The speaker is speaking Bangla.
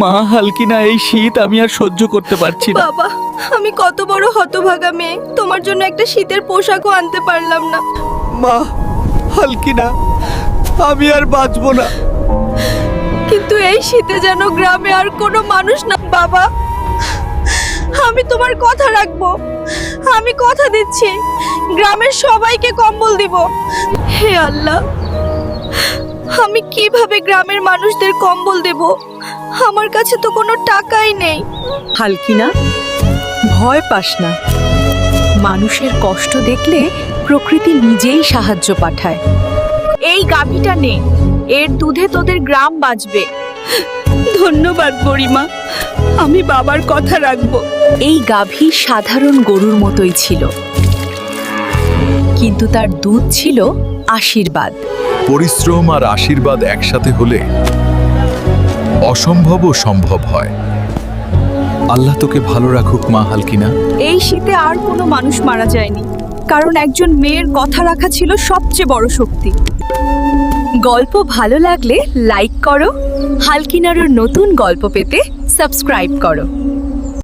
মা হালকিনা, এই শীত আমি আর সহ্য করতে পারছি না। বাবা, আমি কত বড় হতভাগা মেয়ে, তোমার জন্য একটা শীতের পোশাকও আনতে পারলাম না। মা হালকিনা, আমি আর বাঁচবো না। কিন্তু এই শীতে যেন গ্রামে আর কোনো মানুষ না। বাবা, আমি তোমার কথা রাখবো, আমি কথা দিচ্ছি গ্রামের সবাইকে কম্বল দিব। হে আল্লাহ, আমি কিভাবে গ্রামের মানুষদের কম্বল দেব? আমার কাছে তো কোনো টাকাই নেই। হালকিনা, ভয় পাস না। মানুষের কষ্ট দেখলে প্রকৃতি নিজেই সাহায্য পাঠায়। এই গাভীটা নে, এর দুধে তোদের গ্রাম বাঁচবে। ধন্যবাদ বুড়িমা, আমি বাবার কথা রাখবো। এই গাভী সাধারণ গরুর মতোই ছিল, কিন্তু তার দুধ ছিল আশীর্বাদ। পরিশ্রম আর আশীর্বাদ একসাথে হলে অসম্ভবও সম্ভব হয়। আল্লাহ তোকে ভালো রাখুক মা হালকিনা। এই শীতে আর কোনো মানুষ মারা যায়নি, কারণ একজন মেয়ের কথা রাখা ছিল সবচেয়ে বড় শক্তি। গল্প ভালো লাগলে লাইক করো, হালকিনারোর নতুন গল্প পেতে সাবস্ক্রাইব করো।